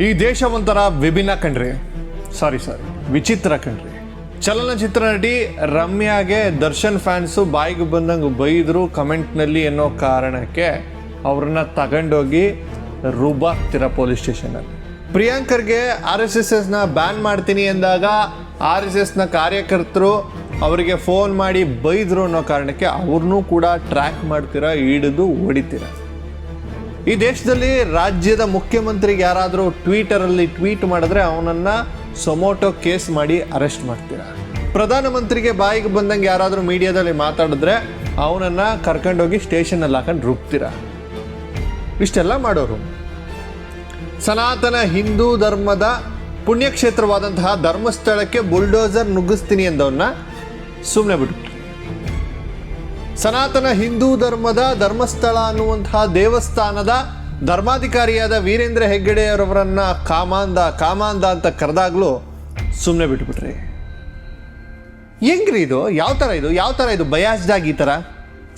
ಈ ದೇಶ ಒಂಥರ ವಿಭಿನ್ನ ಕಣ್ರಿ. ಸಾರಿ ವಿಚಿತ್ರ ಕಣ್ರಿ. ಚಲನಚಿತ್ರ ನಟಿ ರಮ್ಯಾಗೆ ದರ್ಶನ್ ಫ್ಯಾನ್ಸು ಬಾಯಿಗೆ ಬಂದಂಗೆ ಬೈದರು ಕಮೆಂಟ್ನಲ್ಲಿ ಅನ್ನೋ ಕಾರಣಕ್ಕೆ ಅವ್ರನ್ನ ತಗೊಂಡೋಗಿ ರುಬಾಕ್ತಿರ ಪೊಲೀಸ್ ಸ್ಟೇಷನಲ್ಲಿ. ಪ್ರಿಯಾಂಕರ್ಗೆ RSSನ ಬ್ಯಾನ್ ಮಾಡ್ತೀನಿ ಎಂದಾಗ RSSನ ಕಾರ್ಯಕರ್ತರು ಅವರಿಗೆ ಫೋನ್ ಮಾಡಿ ಬೈದರು ಅನ್ನೋ ಕಾರಣಕ್ಕೆ ಅವ್ರನ್ನೂ ಕೂಡ ಟ್ರ್ಯಾಕ್ ಮಾಡ್ತೀರಾ, ಹಿಡಿದು ಹೊಡಿತೀರ. ಈ ದೇಶದಲ್ಲಿ ರಾಜ್ಯದ ಮುಖ್ಯಮಂತ್ರಿಗೆ ಯಾರಾದರೂ ಟ್ವೀಟರಲ್ಲಿ ಟ್ವೀಟ್ ಮಾಡಿದ್ರೆ ಅವನನ್ನು ಸೊಮೋಟೋ ಕೇಸ್ ಮಾಡಿ ಅರೆಸ್ಟ್ ಮಾಡ್ತೀರಾ. ಪ್ರಧಾನಮಂತ್ರಿಗೆ ಬಾಯಿಗೆ ಬಂದಂಗೆ ಯಾರಾದರೂ ಮೀಡಿಯಾದಲ್ಲಿ ಮಾತಾಡಿದ್ರೆ ಅವನನ್ನು ಕರ್ಕೊಂಡೋಗಿ ಸ್ಟೇಷನಲ್ಲಿ ಹಾಕೊಂಡು ರುಬ್ತೀರಾ. ಇಷ್ಟೆಲ್ಲ ಮಾಡೋರು ಸನಾತನ ಹಿಂದೂ ಧರ್ಮದ ಪುಣ್ಯಕ್ಷೇತ್ರವಾದಂತಹ ಧರ್ಮಸ್ಥಳಕ್ಕೆ ಬುಲ್ಡೋಸರ್ ನುಗ್ಗಿಸ್ತೀನಿ ಎಂದವನ್ನ ಸುಮ್ಮನೆ ಬಿಟ್ಟು. ಸನಾತನ ಹಿಂದೂ ಧರ್ಮದ ಧರ್ಮಸ್ಥಳ ಅನ್ನುವಂತಹ ದೇವಸ್ಥಾನದ ಧರ್ಮಾಧಿಕಾರಿಯಾದ ವೀರೇಂದ್ರ ಹೆಗ್ಗಡೆಯವರವರನ್ನ ಕಾಮಾಂದ ಅಂತ ಕರೆದಾಗ್ಲೂ ಸುಮ್ಮನೆ ಬಿಟ್ಬಿಟ್ರಿ. ಹೆಂಗ್ರಿ ಇದು? ಯಾವ ಥರ ಇದು ಬಯಾಸ್ಡ್ ಆಗಿ ಈ ಥರ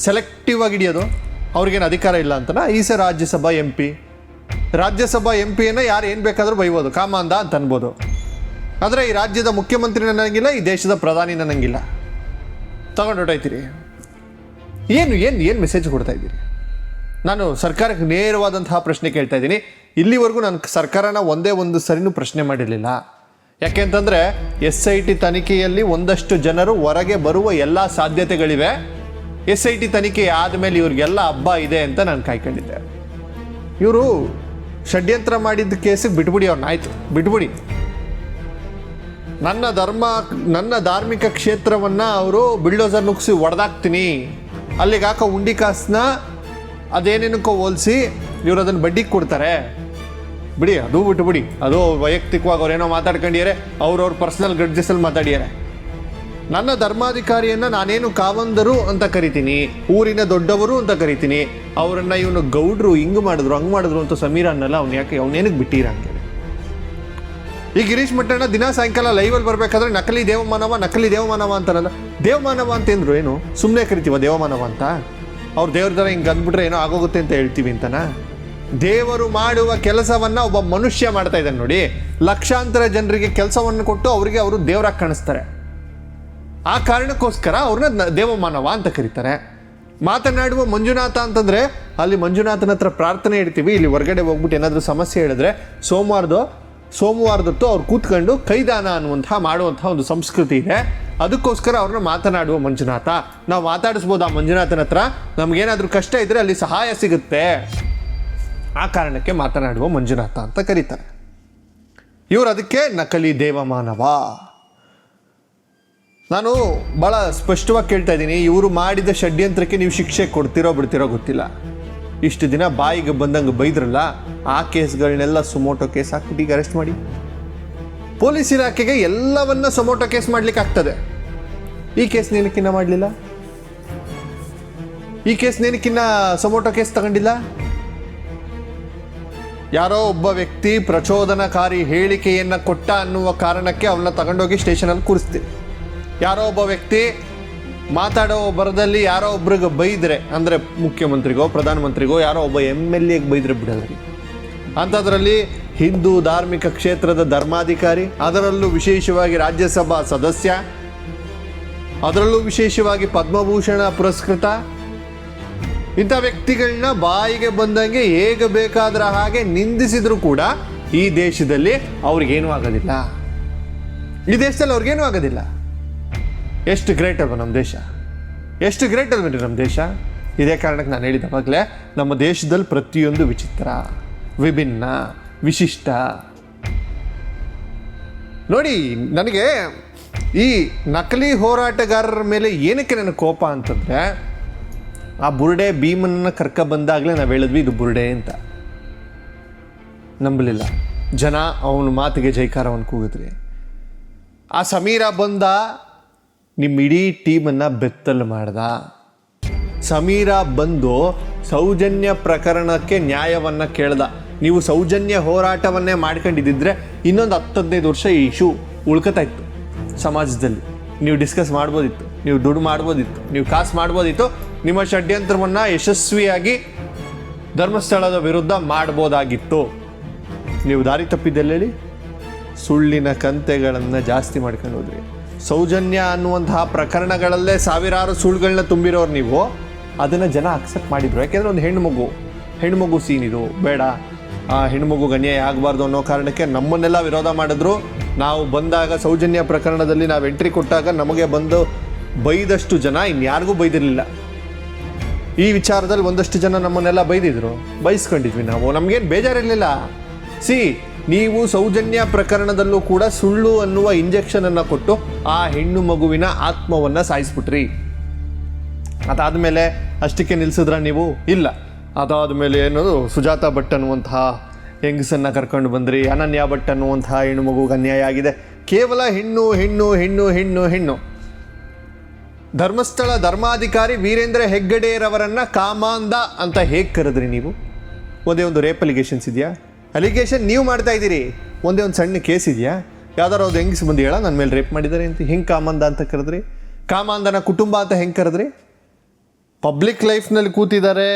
ಸೆಲೆಕ್ಟಿವ್ ಆಗಿ ಹಿಡಿಯೋದು? ಅವ್ರಿಗೇನು ಅಧಿಕಾರ ಇಲ್ಲ ಅಂತನಾ? ಈಸೆ ರಾಜ್ಯಸಭಾ ಎಂ ಪಿಯನ್ನು ಯಾರು ಏನು ಬೇಕಾದರೂ ಬೈಬೋದು, ಕಾಮಾಂದ ಅಂತ ಅನ್ಬೋದು. ಆದರೆ ಈ ರಾಜ್ಯದ ಮುಖ್ಯಮಂತ್ರಿ ನನಗಿಲ್ಲ, ಈ ದೇಶದ ಪ್ರಧಾನಿ ನನಗಿಲ್ಲ. ತಗೊಂಡು ಹೊರಟಾಯ್ತೀರಿ. ಏನು ಮೆಸೇಜ್ ಕೊಡ್ತಾ ಇದ್ದೀರಿ? ನಾನು ಸರ್ಕಾರಕ್ಕೆ ನೇರವಾದಂತಹ ಪ್ರಶ್ನೆ ಕೇಳ್ತಾ ಇದ್ದೀನಿ. ಇಲ್ಲಿವರೆಗೂ ನಾನು ಸರ್ಕಾರನ ಒಂದೇ ಒಂದು ಸರಿನೂ ಪ್ರಶ್ನೆ ಮಾಡಿರಲಿಲ್ಲ. ಯಾಕೆ ಅಂತಂದರೆ SIT ತನಿಖೆಯಲ್ಲಿ ಒಂದಷ್ಟು ಜನರು ಹೊರಗೆ ಬರುವ ಎಲ್ಲ ಸಾಧ್ಯತೆಗಳಿವೆ. SIT ತನಿಖೆ ಆದಮೇಲೆ ಇವ್ರಿಗೆಲ್ಲ ಹಬ್ಬ ಇದೆ ಅಂತ ನಾನು ಕಾಯ್ಕೊಂಡಿದ್ದೆ. ಇವರು ಷಡ್ಯಂತ್ರ ಮಾಡಿದ್ದ ಕೇಸಿಗೆ ಬಿಟ್ಬಿಡಿ, ಅವ್ರನ್ನ ಆಯಿತು ಬಿಟ್ಬಿಡಿ. ನನ್ನ ಧಾರ್ಮಿಕ ಕ್ಷೇತ್ರವನ್ನು ಅವರು ಬಿಲ್ಡೋಸರ್ ನುಗ್ಸಿ ಹೊಡೆದಾಕ್ತೀನಿ, ಅಲ್ಲಿಗೆ ಹಾಕೋ ಉಂಡಿ ಕಾಸನ್ನ ಅದೇನೇನಕ್ಕೋ ಹೋಲಿಸಿ ಇವರು ಅದನ್ನು ಬಡ್ಡಿಗೆ ಕೊಡ್ತಾರೆ, ಬಿಡಿ, ಅದು ಬಿಟ್ಬಿಡಿ. ಅದು ವೈಯಕ್ತಿಕವಾಗಿ ಅವ್ರೇನೋ ಮಾತಾಡ್ಕೊಂಡಿದ್ದಾರೆ, ಅವ್ರವ್ರ ಪರ್ಸ್ನಲ್ ಗ್ರಡ್ಜಸಲ್ಲಿ ಮಾತಾಡಿದ್ದಾರೆ. ನನ್ನ ಧರ್ಮಾಧಿಕಾರಿಯನ್ನು ನಾನೇನು ಕಾವಂದರು ಅಂತ ಕರಿತೀನಿ, ಊರಿನ ದೊಡ್ಡವರು ಅಂತ ಕರಿತೀನಿ, ಅವರನ್ನು ಇವನು ಗೌಡ್ರು ಹಿಂಗೆ ಮಾಡಿದ್ರು ಹಂಗೆ ಮಾಡಿದ್ರು ಅಂತ ಸಮೀರ ಅನ್ನಲ್ಲ. ಅವನೇನಕ್ಕೆ ಬಿಟ್ಟಿರ ಹಂಗೆ. ಈ ಗಿರೀಶ್ ಮಟ್ಟಣ್ಣ ದಿನ ಸಾಯಂಕಾಲ ಲೈವಲ್ಲಿ ಬರಬೇಕಾದ್ರೆ ನಕಲಿ ದೇವಮಾನವ ಅಂತಾರಲ್ಲ. ದೇವಮಾನವ ಅಂತಂದ್ರು ಏನು? ಸುಮ್ಮನೆ ಕರಿತೀವ ದೇವಮಾನವ ಅಂತ? ಅವ್ರು ದೇವ್ರ ಥರ ಹಿಂಗೆ ಅಂದ್ಬಿಟ್ರೆ ಏನೋ ಆಗೋಗುತ್ತೆ ಅಂತ ಹೇಳ್ತೀವಿ ಅಂತನಾ? ದೇವರು ಮಾಡುವ ಕೆಲಸವನ್ನು ಒಬ್ಬ ಮನುಷ್ಯ ಮಾಡ್ತಾ ಇದ್ದಾನೆ ನೋಡಿ. ಲಕ್ಷಾಂತರ ಜನರಿಗೆ ಕೆಲಸವನ್ನು ಕೊಟ್ಟು ಅವರಿಗೆ ಅವರು ದೇವರಾಗಿ ಕಾಣಿಸ್ತಾರೆ. ಆ ಕಾರಣಕ್ಕೋಸ್ಕರ ಅವ್ರನ್ನ ದೇವಮಾನವ ಅಂತ ಕರೀತಾರೆ. ಮಾತನಾಡುವ ಮಂಜುನಾಥ ಅಂತಂದರೆ ಅಲ್ಲಿ ಮಂಜುನಾಥನ ಹತ್ರ ಪ್ರಾರ್ಥನೆ ಇಡ್ತೀವಿ. ಇಲ್ಲಿ ಹೊರಗಡೆ ಹೋಗ್ಬಿಟ್ಟು ಏನಾದರೂ ಸಮಸ್ಯೆ ಹೇಳಿದ್ರೆ ಸೋಮವಾರದೊತ್ತು ಅವ್ರು ಕೂತ್ಕೊಂಡು ಕೈದಾನ ಮಾಡುವಂತಹ ಒಂದು ಸಂಸ್ಕೃತಿ ಇದೆ. ಅದಕ್ಕೋಸ್ಕರ ಅವ್ರನ್ನ ಮಾತನಾಡುವ ಮಂಜುನಾಥ. ನಾವು ಮಾತಾಡಿಸ್ಬೋದು ಆ ಮಂಜುನಾಥನ ಹತ್ರ, ನಮಗೇನಾದರೂ ಕಷ್ಟ ಇದ್ದರೆ ಅಲ್ಲಿ ಸಹಾಯ ಸಿಗುತ್ತೆ. ಆ ಕಾರಣಕ್ಕೆ ಮಾತನಾಡುವ ಮಂಜುನಾಥ ಅಂತ ಕರೀತಾರೆ. ಇವರು ಅದಕ್ಕೆ ನಕಲಿ ದೇವಮಾನವ. ನಾನು ಭಾಳ ಸ್ಪಷ್ಟವಾಗಿ ಕೇಳ್ತಾ ಇದ್ದೀನಿ, ಇವರು ಮಾಡಿದ ಷಡ್ಯಂತ್ರಕ್ಕೆ ನೀವು ಶಿಕ್ಷೆ ಕೊಡ್ತಿರೋ ಬಿಡ್ತಿರೋ ಗೊತ್ತಿಲ್ಲ. ಇಷ್ಟು ದಿನ ಬಾಯಿಗೆ ಬಂದಂಗೆ ಬೈದ್ರಲ್ಲ, ಆ ಕೇಸ್ಗಳನ್ನೆಲ್ಲ ಸುಮೋಟೋ ಕೇಸ್ ಹಾಕ್ಬಿಟ್ಟು ಈಗ ಅರೆಸ್ಟ್ ಮಾಡಿ. ಪೊಲೀಸ್ ಇಲಾಖೆಗೆ ಎಲ್ಲವನ್ನ ಸುಮೋಟೋ ಕೇಸ್ ಮಾಡ್ಲಿಕ್ಕೆ ಆಗ್ತದೆ. ಈ ಕೇಸ್ ನೇನಕ್ಕಿನ್ನ ಮಾಡಲಿಲ್ಲ? ಈ ಕೇಸ್ ನೇನಕ್ಕಿನ್ನ ಸುಮೋಟೋ ಕೇಸ್ ತಗೊಂಡಿಲ್ಲ? ಯಾರೋ ಒಬ್ಬ ವ್ಯಕ್ತಿ ಪ್ರಚೋದನಕಾರಿ ಹೇಳಿಕೆಯನ್ನು ಕೊಟ್ಟ ಅನ್ನುವ ಕಾರಣಕ್ಕೆ ಅವನ್ನ ತಗೊಂಡೋಗಿ ಸ್ಟೇಷನಲ್ಲಿ ಕೂರಿಸ್ತೀವಿ. ಯಾರೋ ಒಬ್ಬ ವ್ಯಕ್ತಿ ಮಾತಾಡೋ ಬರದಲ್ಲಿ ಯಾರೋ ಒಬ್ರಿಗೆ ಬೈದ್ರೆ, ಅಂದರೆ ಮುಖ್ಯಮಂತ್ರಿಗೋ ಪ್ರಧಾನಮಂತ್ರಿಗೋ ಯಾರೋ ಒಬ್ಬ MLA ಬೈದ್ರೆ ಬಿಡೋದ್ರಿ. ಅಂಥದ್ರಲ್ಲಿ ಹಿಂದೂ ಧಾರ್ಮಿಕ ಕ್ಷೇತ್ರದ ಧರ್ಮಾಧಿಕಾರಿ, ಅದರಲ್ಲೂ ವಿಶೇಷವಾಗಿ ರಾಜ್ಯಸಭಾ ಸದಸ್ಯ, ಅದರಲ್ಲೂ ವಿಶೇಷವಾಗಿ ಪದ್ಮಭೂಷಣ ಪುರಸ್ಕೃತ, ಇಂಥ ವ್ಯಕ್ತಿಗಳನ್ನ ಬಾಯಿಗೆ ಬಂದಂಗೆ ಹೇಗೆ ಬೇಕಾದ್ರ ಹಾಗೆ ನಿಂದಿಸಿದ್ರು ಕೂಡ ಈ ದೇಶದಲ್ಲಿ ಅವ್ರಿಗೇನೂ ಆಗೋದಿಲ್ಲ. ಈ ದೇಶದಲ್ಲಿ ಅವ್ರಿಗೇನೂ ಆಗೋದಿಲ್ಲ. ಎಷ್ಟು ಗ್ರೇಟ್ ಅಲ್ವ ನಮ್ಮ ದೇಶ? ಎಷ್ಟು ಗ್ರೇಟ್ ಅಲ್ವೇನ್ರಿ ನಮ್ಮ ದೇಶ? ಇದೇ ಕಾರಣಕ್ಕೆ ನಾನು ಹೇಳಿದವಾಗಲೇ ನಮ್ಮ ದೇಶದಲ್ಲಿ ಪ್ರತಿಯೊಂದು ವಿಚಿತ್ರ, ವಿಭಿನ್ನ, ವಿಶಿಷ್ಟ. ನೋಡಿ, ನನಗೆ ಈ ನಕಲಿ ಹೋರಾಟಗಾರರ ಮೇಲೆ ಏನಕ್ಕೆ ನನಗೆ ಕೋಪ ಅಂತಂದರೆ, ಆ ಬುರುಡೆ ಭೀಮನನ್ನು ಕರ್ಕ ಬಂದಾಗಲೇ ನಾವು ಹೇಳಿದ್ವಿ ಇದು ಬುರುಡೆ ಅಂತ. ನಂಬಲಿಲ್ಲ ಜನ, ಅವನ ಮಾತಿಗೆ ಜೈಕಾರವನ್ನು ಕೂಗಿದ್ರಿ. ಆ ಸಮೀರ ಬಂದ, ನಿಮ್ಮ ಇಡೀ ಟೀಮನ್ನು ಬೆತ್ತಲು ಮಾಡ್ದ. ಸಮೀರ ಬಂದು ಸೌಜನ್ಯ ಪ್ರಕರಣಕ್ಕೆ ನ್ಯಾಯವನ್ನು ಕೇಳ್ದ. ನೀವು ಸೌಜನ್ಯ ಹೋರಾಟವನ್ನೇ ಮಾಡ್ಕೊಂಡಿದ್ದಿದ್ರೆ ಇನ್ನೊಂದು 10-15 ವರ್ಷ ಈ ಇಶ್ಯೂ ಉಳ್ಕೊತಾ ಇತ್ತು ಸಮಾಜದಲ್ಲಿ. ನೀವು ಡಿಸ್ಕಸ್ ಮಾಡ್ಬೋದಿತ್ತು, ನೀವು ದುಡ್ಡು ಮಾಡ್ಬೋದಿತ್ತು, ನೀವು ಕಾಸು ಮಾಡ್ಬೋದಿತ್ತು, ನಿಮ್ಮ ಷಡ್ಯಂತ್ರವನ್ನು ಯಶಸ್ವಿಯಾಗಿ ಧರ್ಮಸ್ಥಳದ ವಿರುದ್ಧ ಮಾಡ್ಬೋದಾಗಿತ್ತು. ನೀವು ದಾರಿ ತಪ್ಪಿದ್ದೆಲ್ಲ ಹೇಳಿ, ಸುಳ್ಳಿನ ಕಂತೆಗಳನ್ನು ಜಾಸ್ತಿ ಮಾಡ್ಕೊಂಡು ಹೋದ್ರಿ. ಸೌಜನ್ಯ ಅನ್ನುವಂತಹ ಪ್ರಕರಣಗಳಲ್ಲೇ ಸಾವಿರಾರು ಸುಳ್ಳುಗಳನ್ನ ತುಂಬಿರೋರು ನೀವು. ಅದನ್ನು ಜನ ಅಕ್ಸೆಪ್ಟ್ ಮಾಡಿದ್ರು. ಯಾಕೆಂದರೆ ಒಂದು ಹೆಣ್ಮಗು ಸೀನ್ ಇದು ಬೇಡ, ಆ ಹೆಣ್ಮಗುಗೆ ಅನ್ಯಾಯ ಆಗಬಾರ್ದು ಅನ್ನೋ ಕಾರಣಕ್ಕೆ ನಮ್ಮನ್ನೆಲ್ಲ ವಿರೋಧ ಮಾಡಿದ್ರು. ನಾವು ಬಂದಾಗ ಸೌಜನ್ಯ ಪ್ರಕರಣದಲ್ಲಿ ನಾವು ಎಂಟ್ರಿ ಕೊಟ್ಟಾಗ ನಮಗೆ ಬಂದು ಬೈದಷ್ಟು ಜನ ಇನ್ಯಾರಿಗೂ ಬೈದಿರಲಿಲ್ಲ. ಈ ವಿಚಾರದಲ್ಲಿ ಒಂದಷ್ಟು ಜನ ನಮ್ಮನ್ನೆಲ್ಲ ಬೈಸ್ಕೊಂಡಿದ್ವಿ ನಾವು. ನಮಗೇನು ಬೇಜಾರಿರಲಿಲ್ಲ. ನೀವು ಸೌಜನ್ಯ ಪ್ರಕರಣದಲ್ಲೂ ಕೂಡ ಸುಳ್ಳು ಅನ್ನುವ ಇಂಜೆಕ್ಷನನ್ನು ಕೊಟ್ಟು ಆ ಹೆಣ್ಣು ಮಗುವಿನ ಆತ್ಮವನ್ನು ಸಾಯಿಸ್ಬಿಟ್ರಿ. ಅದಾದಮೇಲೆ ಅಷ್ಟಕ್ಕೆ ನಿಲ್ಲಿಸಿದ್ರ ನೀವು? ಇಲ್ಲ. ಅದಾದಮೇಲೆ ಏನದು ಸುಜಾತ ಭಟ್ ಅನ್ನುವಂತಹ ಹೆಂಗಸನ್ನು ಕರ್ಕೊಂಡು ಬಂದ್ರಿ. ಅನನ್ಯ ಭಟ್ ಅನ್ನುವಂತಹ ಹೆಣ್ಣು ಮಗುಗೆ ಅನ್ಯಾಯ ಆಗಿದೆ. ಕೇವಲ ಹೆಣ್ಣು ಹೆಣ್ಣು ಹೆಣ್ಣು ಹೆಣ್ಣು ಹೆಣ್ಣು. ಧರ್ಮಸ್ಥಳ ಧರ್ಮಾಧಿಕಾರಿ ವೀರೇಂದ್ರ ಹೆಗ್ಗಡೆರವರನ್ನು ಕಾಮಾಂಧ ಅಂತ ಹೇಗೆ ಕರೆದ್ರಿ ನೀವು? ಒಂದೇ ಒಂದು ರೇಪ್ ಅಲಿಗೇಷನ್ಸ್ ಇದೆಯಾ? ಅಲಿಗೇಷನ್ ನೀವು ಮಾಡ್ತಾ ಇದ್ದೀರಿ. ಒಂದೇ ಒಂದು ಸಣ್ಣ ಕೇಸ್ ಇದೆಯಾ? ಯಾವ್ದಾರು ಅದು ಹೆಂಗಸ್ ಬಂದು ಹೇಳ ನನ್ನ ಮೇಲೆ ರೇಪ್ ಮಾಡಿದ್ದಾರೆ ಅಂತ ಹೆಂಗೆ ಕಾಮಾಂಧ ಅಂತ ಕರೆದ್ರಿ? ಕಾಮಾಂಧನ ಕುಟುಂಬ ಅಂತ ಹೆಂಗೆ ಕರೆದ್ರಿ? ಪಬ್ಲಿಕ್ ಲೈಫ್ನಲ್ಲಿ ಕೂತಿದ್ದಾರೆ,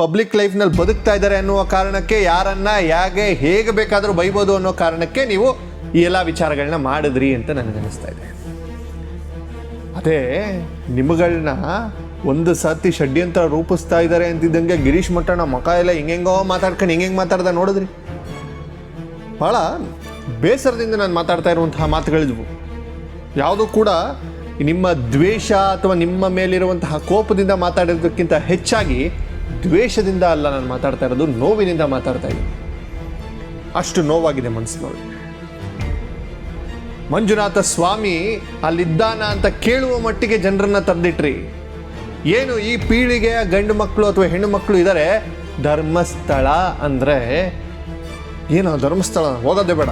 ಪಬ್ಲಿಕ್ ಲೈಫ್ನಲ್ಲಿ ಬದುಕ್ತಾ ಇದ್ದಾರೆ ಅನ್ನುವ ಕಾರಣಕ್ಕೆ ಯಾರನ್ನ ಹೇಗೆ ಬೇಕಾದರೂ ಬೈಬೋದು ಅನ್ನೋ ಕಾರಣಕ್ಕೆ ನೀವು ಈ ಎಲ್ಲ ವಿಚಾರಗಳನ್ನ ಮಾಡಿದ್ರಿ ಅಂತ ನನಗನ್ನಿಸ್ತಾ ಇದೆ. ಅದೇ ನಿಮ್ಮಗಳನ್ನ ಒಂದು ಸರ್ತಿ ಷಡ್ಯಂತ್ರ ರೂಪಿಸ್ತಾ ಇದ್ದಾರೆ ಅಂತಿದ್ದಂಗೆ ಗಿರೀಶ್ ಮಟ್ಟಣ್ಣ ಮಕ ಎಲ್ಲ ಹಿಂಗೆಂಗೋ ಮಾತಾಡ್ಕೊಂಡು ಹಿಂಗೆ ಮಾತಾಡ್ದ ನೋಡಿದ್ರಿ. ಭಾಳ ಬೇಸರದಿಂದ ನಾನು ಮಾತಾಡ್ತಾ ಇರುವಂತಹ ಮಾತುಗಳಿದ್ವು. ಯಾವುದೂ ಕೂಡ ನಿಮ್ಮ ದ್ವೇಷ ಅಥವಾ ನಿಮ್ಮ ಮೇಲಿರುವಂತಹ ಕೋಪದಿಂದ ಮಾತಾಡೋದಕ್ಕಿಂತ ಹೆಚ್ಚಾಗಿ ದ್ವೇಷದಿಂದ ಅಲ್ಲ ನಾನು ಮಾತಾಡ್ತಾ ಇರೋದು, ನೋವಿನಿಂದ ಮಾತಾಡ್ತಾ ಇದ್ದೀನಿ. ಅಷ್ಟು ನೋವಾಗಿದೆ ಮನಸ್ಸಿನೊಳಗೆ. ಮಂಜುನಾಥ ಸ್ವಾಮಿ ಅಲ್ಲಿದ್ದಾನ ಅಂತ ಕೇಳುವ ಮಟ್ಟಿಗೆ ಜನರನ್ನ ತಂದಿಟ್ರಿ. ಏನು ಈ ಪೀಳಿಗೆಯ ಗಂಡು ಮಕ್ಕಳು ಅಥವಾ ಹೆಣ್ಣು ಮಕ್ಕಳು ಇದ್ದಾರೆ, ಧರ್ಮಸ್ಥಳ ಅಂದರೆ ಏನೋ ಧರ್ಮಸ್ಥಳ ಹೋಗೋದೇ ಬೇಡ,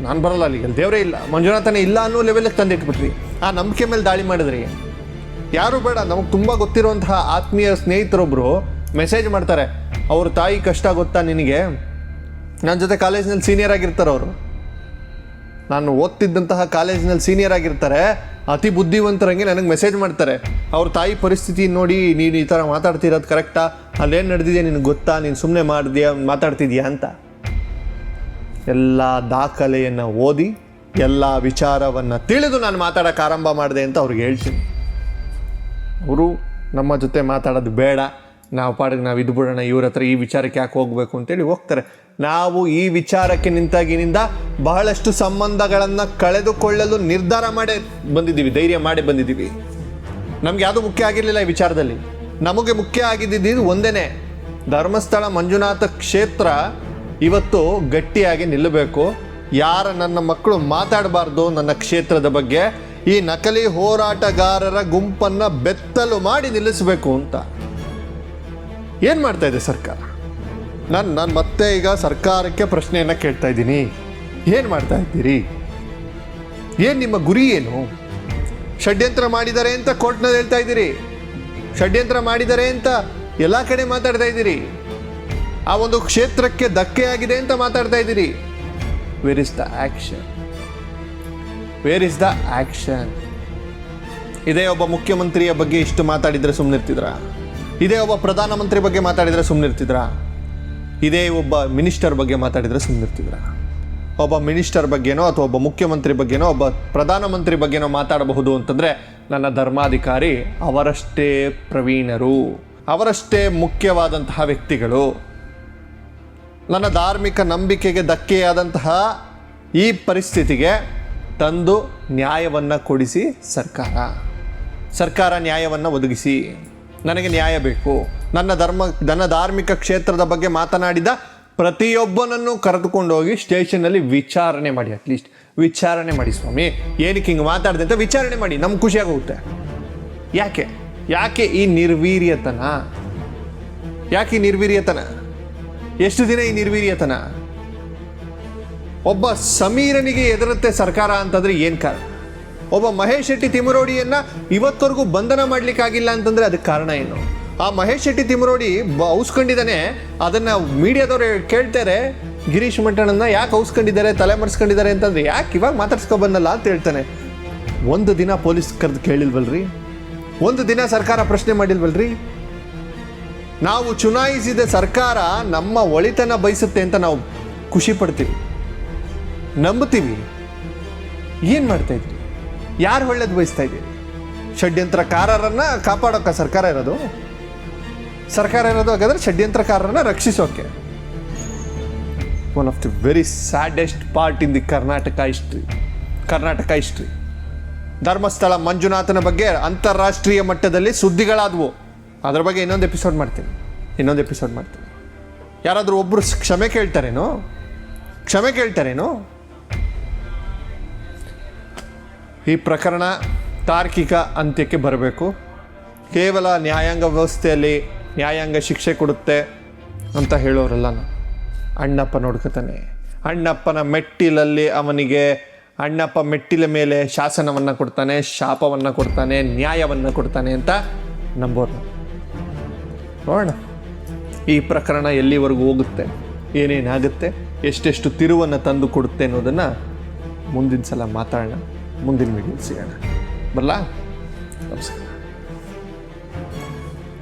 ನಾನು ಬರಲ್ಲ ಅಲ್ಲಿಗೆ, ದೇವರೇ ಇಲ್ಲ, ಮಂಜುನಾಥನೇ ಇಲ್ಲ ಅನ್ನೋ ಲೆವೆಲ್ಗೆ ತಂದಿಟ್ಬಿಟ್ರಿ. ಆ ನಂಬಿಕೆ ಮೇಲೆ ದಾಳಿ ಮಾಡಿದ್ರಿ. ಯಾರು ಬೇಡ, ನಮಗೆ ತುಂಬ ಗೊತ್ತಿರುವಂತಹ ಆತ್ಮೀಯ ಸ್ನೇಹಿತರೊಬ್ಬರು ಮೆಸೇಜ್ ಮಾಡ್ತಾರೆ, ಅವ್ರ ತಾಯಿ ಕಷ್ಟ ಗೊತ್ತಾ ನಿನಗೆ? ನನ್ನ ಜೊತೆ ಕಾಲೇಜಿನಲ್ಲಿ ಸೀನಿಯರ್ ಆಗಿರ್ತಾರೆ ಅವರು, ನಾನು ಓದ್ತಿದ್ದಂತಹ ಕಾಲೇಜಿನಲ್ಲಿ ಸೀನಿಯರ್ ಆಗಿರ್ತಾರೆ. ಅತಿ ಬುದ್ಧಿವಂತರಂಗೆ ನನಗೆ ಮೆಸೇಜ್ ಮಾಡ್ತಾರೆ, ಅವ್ರ ತಾಯಿ ಪರಿಸ್ಥಿತಿ ನೋಡಿ ನೀನು ಈ ಥರ ಮಾತಾಡ್ತಿರೋದು ಕರೆಕ್ಟಾ? ಅಲ್ಲೇನು ನಡೆದಿದೆಯಾ ನಿನಗೆ ಗೊತ್ತಾ? ನೀನು ಸುಮ್ಮನೆ ಮಾತಾಡ್ತಿದ್ಯಾ ಅಂತ. ಎಲ್ಲ ದಾಖಲೆಯನ್ನು ಓದಿ ಎಲ್ಲ ವಿಚಾರವನ್ನು ತಿಳಿದು ನಾನು ಮಾತಾಡೋಕ್ಕೆ ಆರಂಭ ಮಾಡಿದೆ ಅಂತ ಅವ್ರಿಗೆ ಹೇಳ್ತೀನಿ. ಅವರು ನಮ್ಮ ಜೊತೆ ಮಾತಾಡೋದು ಬೇಡ, ನಾವು ಪಾಡಿಗೆ ನಾವು ಇದು ಬಿಡೋಣ, ಇವ್ರ ಹತ್ರ ಈ ವಿಚಾರಕ್ಕೆ ಯಾಕೆ ಹೋಗಬೇಕು ಅಂತೇಳಿ ಹೋಗ್ತಾರೆ. ನಾವು ಈ ವಿಚಾರಕ್ಕೆ ನಿಂತಾಗಿನಿಂದ ಬಹಳಷ್ಟು ಸಂಬಂಧಗಳನ್ನು ಕಳೆದುಕೊಳ್ಳಲು ನಿರ್ಧಾರ ಮಾಡಿ ಬಂದಿದ್ದೀವಿ, ಧೈರ್ಯ ಮಾಡಿ ಬಂದಿದ್ದೀವಿ. ನಮ್ಗೆ ಯಾವುದು ಮುಖ್ಯ ಆಗಿರಲಿಲ್ಲ ಈ ವಿಚಾರದಲ್ಲಿ. ನಮಗೆ ಮುಖ್ಯ ಆಗಿದ್ದಿದ್ದು ಒಂದೇ, ಧರ್ಮಸ್ಥಳ ಮಂಜುನಾಥ ಕ್ಷೇತ್ರ ಇವತ್ತು ಗಟ್ಟಿಯಾಗಿ ನಿಲ್ಲಬೇಕು. ಯಾರ ನನ್ನ ಮಕ್ಕಳು ಮಾತಾಡಬಾರ್ದು ನನ್ನ ಕ್ಷೇತ್ರದ ಬಗ್ಗೆ, ಈ ನಕಲಿ ಹೋರಾಟಗಾರರ ಗುಂಪನ್ನು ಬೆತ್ತಲು ಮಾಡಿ ನಿಲ್ಲಿಸಬೇಕು ಅಂತ. ಏನು ಮಾಡ್ತಾ ಇದೆ ಸರ್ಕಾರ? ನಾನು ಮತ್ತೆ ಈಗ ಸರ್ಕಾರಕ್ಕೆ ಪ್ರಶ್ನೆಯನ್ನು ಕೇಳ್ತಾ ಇದ್ದೀನಿ, ಏನು ಮಾಡ್ತಾ ಇದ್ದೀರಿ? ಏನು ನಿಮ್ಮ ಗುರಿ ಏನು? ಷಡ್ಯಂತ್ರ ಮಾಡಿದ್ದಾರೆ ಅಂತ ಕೋರ್ಟ್ನಲ್ಲಿ ಹೇಳ್ತಾ ಇದ್ದೀರಿ, ಷಡ್ಯಂತ್ರ ಮಾಡಿದ್ದಾರೆ ಅಂತ ಎಲ್ಲ ಕಡೆ ಮಾತಾಡ್ತಾ ಇದ್ದೀರಿ, ಆ ಒಂದು ಕ್ಷೇತ್ರಕ್ಕೆ ಧಕ್ಕೆ ಆಗಿದೆ ಅಂತ ಮಾತಾಡ್ತಾ ಇದ್ದೀರಿ. Where is the action? Where is the action? ಇದೇ ಒಬ್ಬ ಮುಖ್ಯಮಂತ್ರಿಯ ಬಗ್ಗೆ ಇಷ್ಟು ಮಾತಾಡಿದರೆ ಸುಮ್ಮನಿರ್ತಿದ್ರ? ಇದೇ ಒಬ್ಬ ಪ್ರಧಾನಮಂತ್ರಿ ಬಗ್ಗೆ ಮಾತಾಡಿದರೆ ಸುಮ್ಮನಿರ್ತಿದ್ರ? ಇದೇ ಒಬ್ಬ ಮಿನಿಸ್ಟರ್ ಬಗ್ಗೆ ಮಾತಾಡಿದರೆ ಸುಮ್ಮನಿರ್ತಿದ್ರ? ಒಬ್ಬ ಮಿನಿಸ್ಟರ್ ಬಗ್ಗೆನೋ ಅಥವಾ ಒಬ್ಬ ಮುಖ್ಯಮಂತ್ರಿ ಬಗ್ಗೆನೋ ಒಬ್ಬ ಪ್ರಧಾನಮಂತ್ರಿ ಬಗ್ಗೆನೋ ಮಾತಾಡಬಹುದು ಅಂತಂದರೆ ನನ್ನ ಧರ್ಮಾಧಿಕಾರಿ ಅವರಷ್ಟೇ ಪ್ರವೀಣರು, ಅವರಷ್ಟೇ ಮುಖ್ಯವಾದಂತಹ ವ್ಯಕ್ತಿಗಳು. ನನ್ನ ಧಾರ್ಮಿಕ ನಂಬಿಕೆಗೆ ಧಕ್ಕೆಯಾದಂತಹ ಈ ಪರಿಸ್ಥಿತಿಗೆ ತಂದು ನ್ಯಾಯವನ್ನು ಕೊಡಿಸಿ ಸರ್ಕಾರ ನ್ಯಾಯವನ್ನು ಒದಗಿಸಿ. ನನಗೆ ನ್ಯಾಯ ಬೇಕು. ನನ್ನ ಧಾರ್ಮಿಕ ಕ್ಷೇತ್ರದ ಬಗ್ಗೆ ಮಾತನಾಡಿದ ಪ್ರತಿಯೊಬ್ಬನನ್ನು ಕರೆದುಕೊಂಡು ಹೋಗಿ ಸ್ಟೇಷನ್ನಲ್ಲಿ ವಿಚಾರಣೆ ಮಾಡಿ. ಅಟ್ಲೀಸ್ಟ್ ವಿಚಾರಣೆ ಮಾಡಿ ಸ್ವಾಮಿ, ಏನಕ್ಕೆ ಹಿಂಗೆ ಮಾತಾಡಿದೆ ಅಂತ ವಿಚಾರಣೆ ಮಾಡಿ, ನಮ್ಗೆ ಖುಷಿಯಾಗುತ್ತೆ. ಯಾಕೆ ಈ ನಿರ್ವೀರ್ಯತನ? ಯಾಕೆ ಈ ನಿರ್ವೀರ್ಯತನ? ಎಷ್ಟು ದಿನ ಈ ನಿರ್ವೀರ್ಯತನ? ಒಬ್ಬ ಸಮೀರನಿಗೆ ಎದುರುತ್ತೆ ಸರ್ಕಾರ ಅಂತಂದ್ರೆ ಏನು ಕಾರಣ? ಒಬ್ಬ ಮಹೇಶ್ ಶೆಟ್ಟಿ ತಿಮರೋಡಿಯನ್ನು ಇವತ್ತವರೆಗೂ ಬಂಧನ ಮಾಡಲಿಕ್ಕಾಗಿಲ್ಲ ಅಂತಂದರೆ ಅದಕ್ಕೆ ಕಾರಣ ಏನು? ಆ ಮಹೇಶ್ ಶೆಟ್ಟಿ ತಿಮರೋಡಿ ಔಸ್ಕೊಂಡಿದ್ದಾನೆ, ಅದನ್ನು ಮೀಡಿಯಾದವರು ಕೇಳ್ತಾರೆ, ಗಿರೀಶ್ ಮಟ್ಟಣ್ಣನ ಯಾಕೆ ಔಸ್ಕೊಂಡಿದ್ದಾರೆ, ತಲೆ ಮರೆಸ್ಕೊಂಡಿದ್ದಾರೆ ಅಂತಂದರೆ ಯಾಕೆ ಇವಾಗ ಮಾತಾಡ್ಸ್ಕೊಬಂದಲ್ಲ ಅಂತ ಹೇಳ್ತಾನೆ. ಒಂದು ದಿನ ಪೊಲೀಸ್ ಕರೆದು ಕೇಳಿಲ್ವಲ್ರಿ? ಒಂದು ದಿನ ಸರ್ಕಾರ ಪ್ರಶ್ನೆ ಮಾಡಿಲ್ವಲ್ರಿ? ನಾವು ಚುನಾಯಿಸಿದ ಸರ್ಕಾರ ನಮ್ಮ ಒಳಿತನ ಬಯಸುತ್ತೆ ಅಂತ ನಾವು ಖುಷಿ ಪಡ್ತೀವಿ. ನಂಬ್ತೀವಿ. ಏನು ಮಾಡ್ತಾ ಇದ್ರಿ? ಯಾರು ಒಳ್ಳೇದು ಬಯಸ್ತಾ ಇದ್ದೀರಿ? ಷಡ್ಯಂತ್ರಕಾರರನ್ನು ಕಾಪಾಡೋಕೆ ಸರ್ಕಾರ ಇರೋದು? ಸರ್ಕಾರ ಇರೋದು ಹಾಗಾದ್ರೆ ಷಡ್ಯಂತ್ರಕಾರರನ್ನು ರಕ್ಷಿಸೋಕೆ. One of the very saddest part in the Karnataka history. Dharmasthala ಮಂಜುನಾಥನ ಬಗ್ಗೆ ಅಂತಾರಾಷ್ಟ್ರೀಯ ಮಟ್ಟದಲ್ಲಿ ಸುದ್ದಿಗಳಾದವು. ಅದ್ರ ಬಗ್ಗೆ ಇನ್ನೊಂದು ಎಪಿಸೋಡ್ ಮಾಡ್ತೀನಿ. ಯಾರಾದರೂ ಒಬ್ಬರು ಕ್ಷಮೆ ಕೇಳ್ತಾರೇನೋ? ಈ ಪ್ರಕರಣ ತಾರ್ಕಿಕ ಅಂತ್ಯಕ್ಕೆ ಬರಬೇಕು. ಕೇವಲ ನ್ಯಾಯಾಂಗ ವ್ಯವಸ್ಥೆಯಲ್ಲಿ ನ್ಯಾಯಾಂಗ ಶಿಕ್ಷೆ ಕೊಡುತ್ತೆ ಅಂತ ಹೇಳೋರಲ್ಲ. ಅಣ್ಣಪ್ಪ ನೋಡ್ಕೊತಾನೆ. ಅಣ್ಣಪ್ಪನ ಮೆಟ್ಟಿಲಲ್ಲಿ ಅವನಿಗೆ ಅಣ್ಣಪ್ಪ ಮೆಟ್ಟಿಲ ಮೇಲೆ ಶಾಸನವನ್ನು ಕೊಡ್ತಾನೆ, ಶಾಪವನ್ನು ಕೊಡ್ತಾನೆ, ನ್ಯಾಯವನ್ನು ಕೊಡ್ತಾನೆ ಅಂತ ನಂಬೋರು. ನೋಡೋಣ ಈ ಪ್ರಕರಣ ಎಲ್ಲಿವರೆಗೂ ಹೋಗುತ್ತೆ, ಏನೇನಾಗುತ್ತೆ, ಎಷ್ಟೆಷ್ಟು ತಿರುವನ್ನು ತಂದು ಕೊಡುತ್ತೆ ಅನ್ನೋದನ್ನು ಮುಂದಿನ ಸಲ ಮಾತಾಡೋಣ. ಮುಂದಿನ ವಿಡಿಯೋ ಸಿಗೋಣ. ಬರಲಾ? ನಮಸ್ಕಾರ.